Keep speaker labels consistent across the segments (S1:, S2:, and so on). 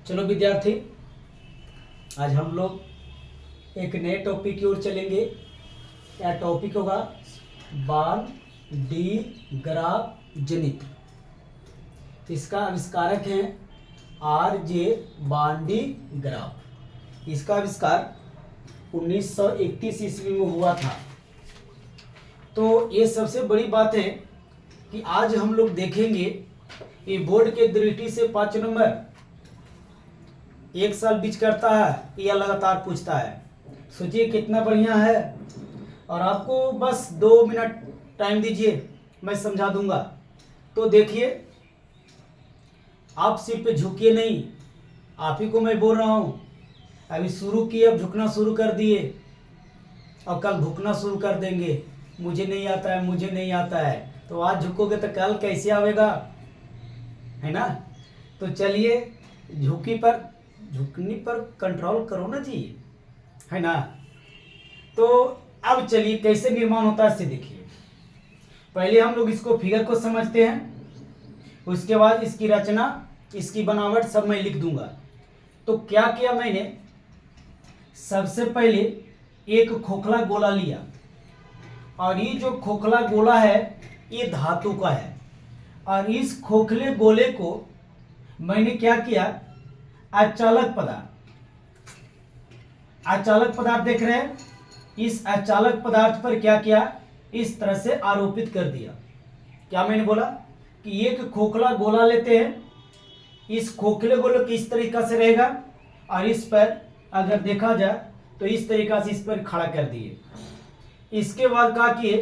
S1: चलो विद्यार्थी, आज हम लोग एक नए टॉपिक की ओर चलेंगे। यह टॉपिक होगा बाल डी ग्राफ जनित। इसका आविष्कारक हैं R.J. बांडी ग्राफ। इसका आविष्कार 1931 ईस्वी में हुआ था। तो ये सबसे बड़ी बात है कि आज हम लोग देखेंगे ये बोर्ड के दृष्टि से 5 नंबर एक साल बीच करता है या लगातार पूछता है। सोचिए कितना बढ़िया है। और आपको बस 2 मिनट टाइम दीजिए, मैं समझा दूंगा। तो देखिए, आप सिर पे झुकिए नहीं, आप ही को मैं बोल रहा हूँ। अभी शुरू किए, अब झुकना शुरू कर दिए और कल भुकना शुरू कर देंगे। मुझे नहीं आता है, मुझे नहीं आता है। तो आज झुकोगे तो कल कैसे आवेगा, है ना। तो चलिए, झुकनी पर कंट्रोल करो ना जी, है ना। तो अब चलिए कैसे निर्माण होता है इसे देखिए। पहले हम लोग इसको फिगर को समझते हैं, उसके बाद इसकी रचना, इसकी बनावट सब मैं लिख दूंगा। तो क्या किया मैंने, सबसे पहले एक खोखला गोला लिया और ये जो खोखला गोला है ये धातु का है। और इस खोखले गोले को मैंने क्या किया, अचालक पदार्थ देख रहे हैं, इस अचालक पदार्थ पर क्या किया, इस तरह से आरोपित कर दिया। क्या मैंने बोला कि एक खोखला गोला लेते हैं, इस खोखले गोले किस तरीका से रहेगा और इस पर अगर देखा जाए तो इस तरीका से इस पर खड़ा कर दिए। इसके बाद क्या किए,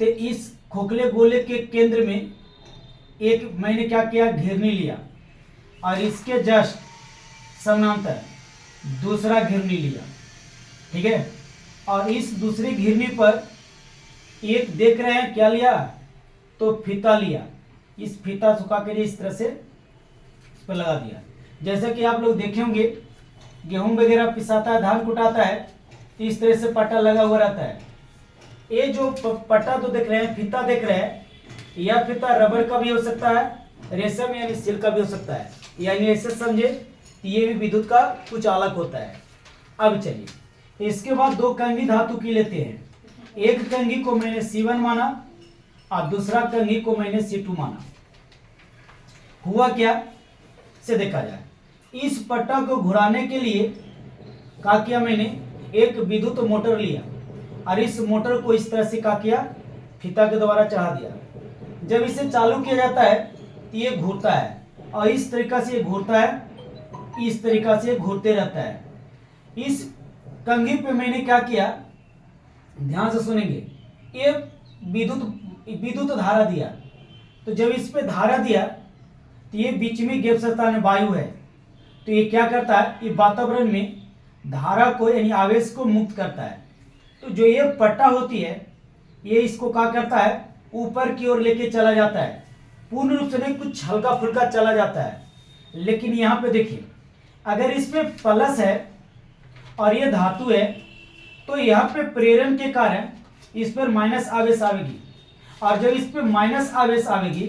S1: तो इस खोखले गोले के केंद्र में एक मैंने क्या किया, घिरनी लिया और इसके जस्ट समानांतर दूसरा घिरनी लिया, ठीक है। और इस दूसरी घिरनी पर एक देख रहे हैं क्या लिया, तो फीता लिया। इस फीता सुखा कर इस तरह से इस पर लगा दिया। जैसे कि आप लोग देखे होंगे, गेहूं वगैरह पिसाता है, धान कुटाता है, तो इस तरह से पट्टा लगा हुआ रहता है। ये जो पट्टा तो देख रहे हैं, फीता देख रहे हैं, यह फीता रबर का भी हो सकता है, रेशम यानी सिल्क का भी हो सकता है। यानी ऐसे समझे ये भी विद्युत का कुछ अलग होता है। अब चलिए, इसके बाद 2 कंघी धातु की लेते हैं। एक कंघी को मैंने C1 माना और दूसरा कंघी को मैंने C2 माना। हुआ क्या से देखा जाए, इस पट्टा को घुराने के लिए क्या किया, मैंने एक विद्युत मोटर लिया और इस मोटर को इस तरह से क्या किया, फीता के द्वारा चढ़ा दिया। जब इसे चालू किया जाता है तो ये घूरता है और इस तरीका से ये घूरता है, इस तरीका से घूरते रहता है। इस कंघी पे मैंने क्या किया, ध्यान से सुनेंगे, ये विद्युत धारा दिया। तो जब इस पे धारा दिया तो ये बीच में गैप स्थान वायु है, तो ये क्या करता है, ये वातावरण में धारा को यानी आवेश को मुक्त करता है। तो जो ये पट्टा होती है ये इसको क्या करता है, ऊपर की ओर लेके चला जाता है। पूर्ण रूप से नहीं, कुछ हल्का फुल्का चला जाता है। लेकिन यहाँ पे देखिए, अगर इस पे प्लस है और ये धातु है तो यहाँ पे प्रेरण के कारण इस पर माइनस आवेश आवेगी। और जब इस पे माइनस आवेश आवेगी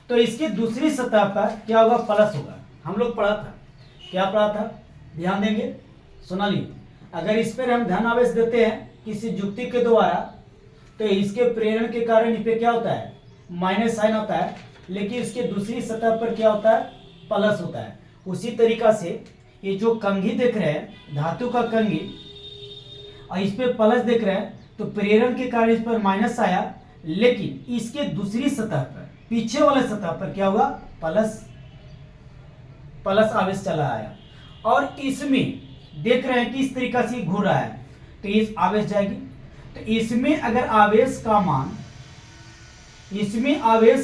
S1: तो इसकी दूसरी सतह पर क्या होगा, प्लस होगा। हम लोग पढ़ा था, क्या पढ़ा था, ध्यान देंगे, सुना लीजिए। अगर इस पर हम धन आवेश देते हैं किसी युक्ति के द्वारा तो इसके प्रेरण के कारण इस पे क्या होता है, माइनस साइन होता है, लेकिन इसके दूसरी सतह पर क्या होता है, प्लस होता है। उसी तरीका से ये जो कंघी देख रहे हैं, धातु का कंघी, और इस पे प्लस देख रहे हैं, तो प्रेरण के कारण इस पर माइनस आया, लेकिन इसके दूसरी सतह पर, पीछे वाले सतह पर क्या होगा, प्लस आवेश चला आया। और इसमें देख रहे हैं कि इस तरीका से घूर रहा है, तो इस आवेश जाएगी। तो इसमें अगर आवेश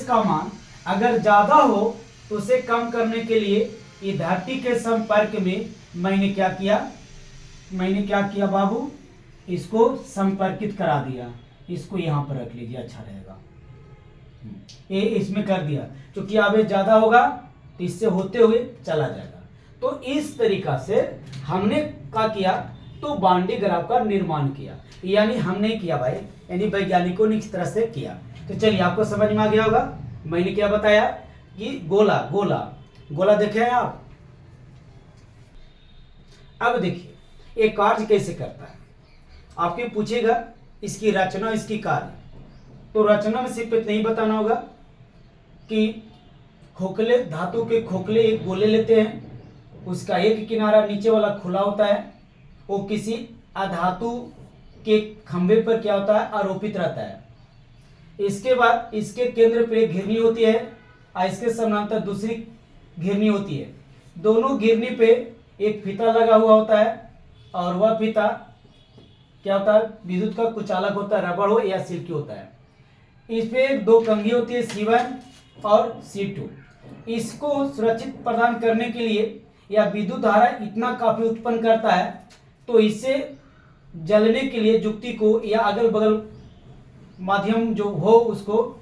S1: का मान अगर ज्यादा हो तो उसे कम करने के लिए ये धरती के संपर्क में मैंने क्या किया बाबू, इसको संपर्कित करा दिया। इसको यहाँ पर रख लीजिए, अच्छा रहेगा। ये इसमें कर दिया, क्योंकि आवेश ज्यादा होगा तो इससे होते हुए चला जाएगा। तो इस तरीका से हमने क्या किया, तो बांडी ग्राफ का निर्माण किया। यानी हम नहीं किया भाई, यानी वैज्ञानिकों ने इस तरह से किया। तो चलिए, आपको समझ में आ गया होगा। मैंने क्या बताया कि गोला देखे हैं आप, अब देखिए ये कार्य कैसे करता है, आपके पूछेगा इसकी रचना, इसकी कार्य। तो रचना में सिर्फ इतना ही बताना होगा कि खोखले, धातु के खोखले एक गोले लेते हैं, उसका एक किनारा नीचे वाला खुला होता है, वो किसी अधातु के खंभे पर क्या होता है, आरोपित रहता है। इसके बाद इसके केंद्र पे एक घिरनी होती है और इसके समानांतर दूसरी घिरनी होती है। दोनों घिरनी पे एक फीता लगा हुआ होता है और वह फीता क्या होता है, विद्युत का कुचालक होता है, रबड़ हो या सिल्की होता है। इस पे एक दो कंघी होती है, C1 और C2। इसको सुरक्षित प्रदान करने के लिए या विद्युत धारा इतना काफी उत्पन्न करता है, तो इसे जलने के लिए जुक्ति को या अगल बगल माध्यम जो हो उसको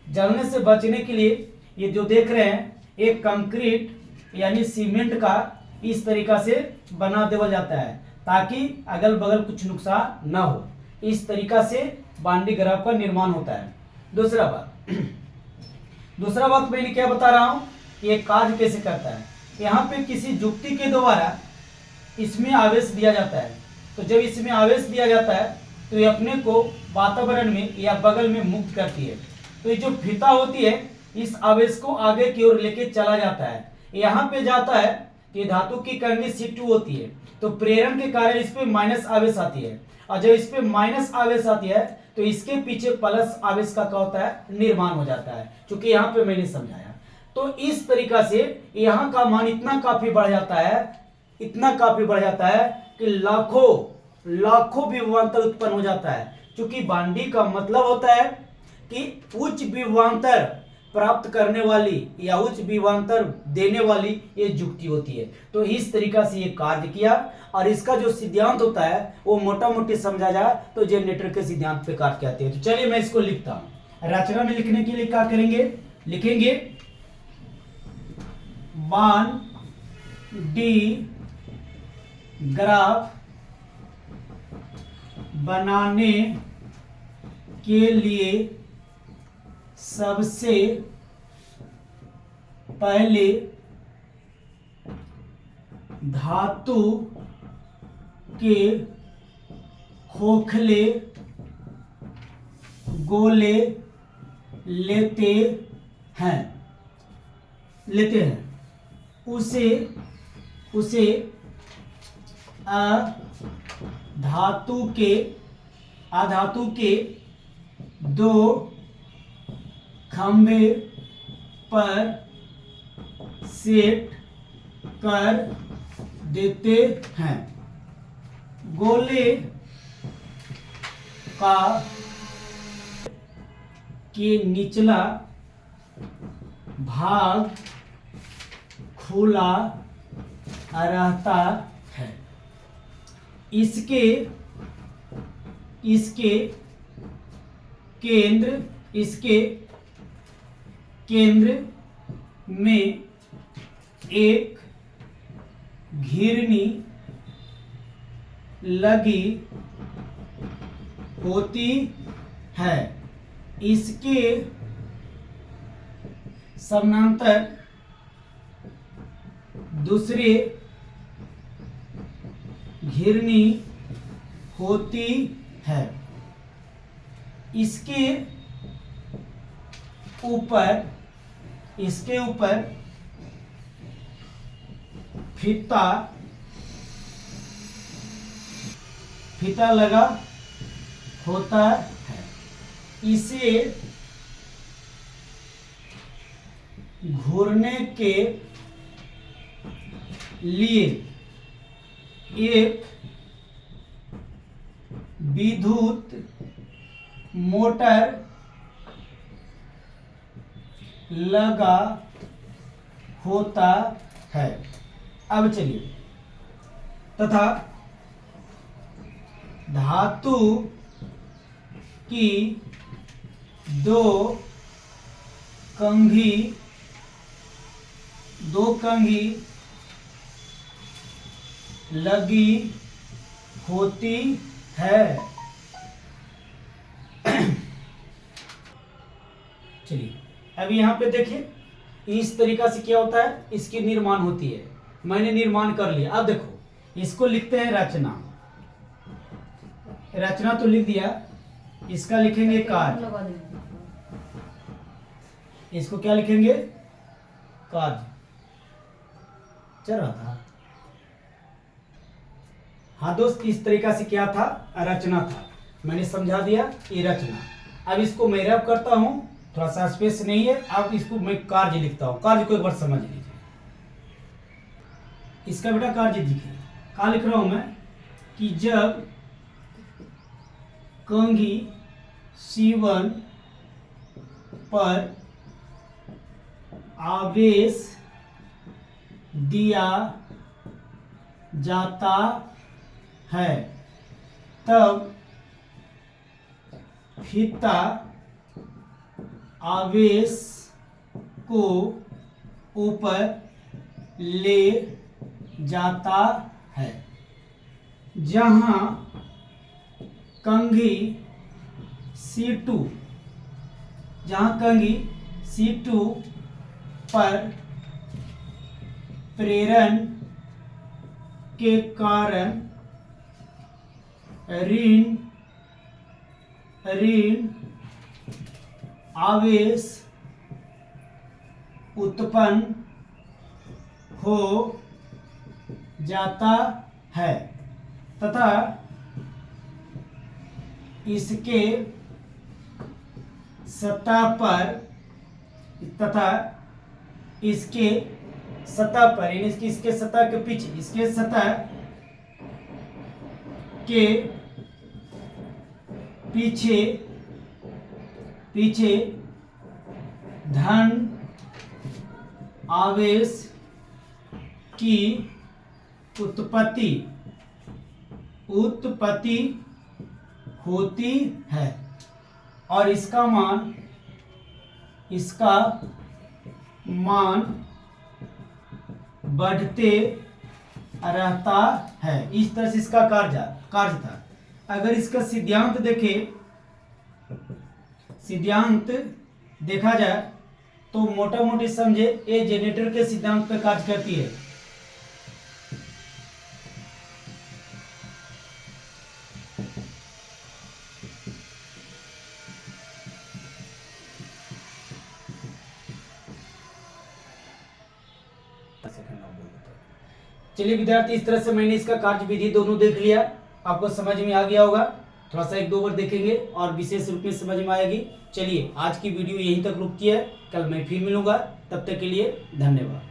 S1: जलने से बचने के लिए ये जो देख रहे हैं एक कंक्रीट यानी सीमेंट का इस तरीका से बना दिया जाता है ताकि अगल बगल कुछ नुकसान न हो। इस तरीका से बांडी ग्राफ का निर्माण होता है। दूसरा बात मैंने क्या बता रहा हूं, ये कार्य कैसे करता है। यहाँ पे किसी जुक्ति के द्वारा इसमें आवेश दिया जाता है, तो जब इसमें आवेश दिया जाता है तो ये अपने को वातावरण में या बगल में मुक्त करती है। तो ये जो फीता होती है इस आवेश को आगे की ओर लेके चला जाता है। यहाँ पे जाता है कि धातु की कंघी C2 होती है, तो प्रेरण के कारण इस पे माइनस आवेश आती है, और जब इस पे माइनस आवेश आती है तो इसके पीछे प्लस आवेश का क्या होता है, निर्माण हो जाता है, क्योंकि यहाँ पे मैंने समझाया। तो इस तरीका से यहाँ का मान इतना काफी बढ़ जाता है कि लाखों विभवांतर उत्पन्न हो जाता है। क्योंकि बांडी का मतलब होता है कि उच्च विभवांतर प्राप्त करने वाली या उच्च विभवांतर देने वाली ये जुक्ति होती है। तो इस तरीका से ये कार्य किया, और इसका जो सिद्धांत होता है वो मोटा मोटी समझा जाए तो जनरेटर के सिद्धांत पे कार्य कहते हैं। तो चलिए मैं इसको लिखता हूं। रचना में लिखने के लिए क्या करेंगे, लिखेंगे बांडी ग्राफ बनाने के लिए सबसे पहले धातु के खोखले गोले लेते हैं, उसे अधातु के दो खंभे पर सेट कर देते हैं। गोले का के निचला भाग खुला रहता है। इसके केंद्र में एक घिरनी लगी होती है। इसके समानांतर दूसरी घिरनी होती है। इसके ऊपर फीता लगा होता है। इसे घूरने के लिए एक विद्युत मोटर लगा होता है। अब चलिए, तथा धातु की दो कंघी लगी होती है। चलिए अब यहाँ पे देखिए, इस तरीका से क्या होता है, इसकी निर्माण होती है। मैंने निर्माण कर लिया। अब देखो इसको लिखते हैं रचना। रचना तो लिख दिया, इसका लिखेंगे कार्य। इसको क्या लिखेंगे? कार्य। चल रहा था। हाँ दोस्त, इस तरीका से क्या था? रचना था। मैंने समझा दिया ये रचना। अब इसको मैं रैप करता हूं, थोड़ा सा स्पेस नहीं है। अब इसको मैं कार्य लिखता हूं। कार्य को एक बार समझ लीजिए। इसका बेटा कार्य देखिए, क्या लिख रहा हूं मैं कि जब कंघी C1 पर आवेश दिया जाता है तब फीता आवेश को ऊपर ले जाता है। जहां कंघी C2 पर प्रेरण के कारण ऋण आवेश उत्पन्न हो जाता है तथा इसके सतह पर यानी इसके सतह के पीछे, इसके सतह के पीछे धन आवेश की उत्पत्ति होती है और इसका मान बढ़ते रहता है। इस तरह से इसका कार्य था। अगर इसका सिद्धांत देखा जाए तो मोटा मोटी समझे ये जनरेटर के सिद्धांत पर कार्य करती है। चलिए विद्यार्थी, इस तरह से मैंने इसका कार्य विधि दोनों देख लिया। आपको समझ में आ गया होगा। थोड़ा सा एक दो बार देखेंगे और विशेष रूप में समझ में आएगी। चलिए आज की वीडियो यहीं तक रुकती है। कल मैं फिर मिलूंगा। तब तक के लिए धन्यवाद।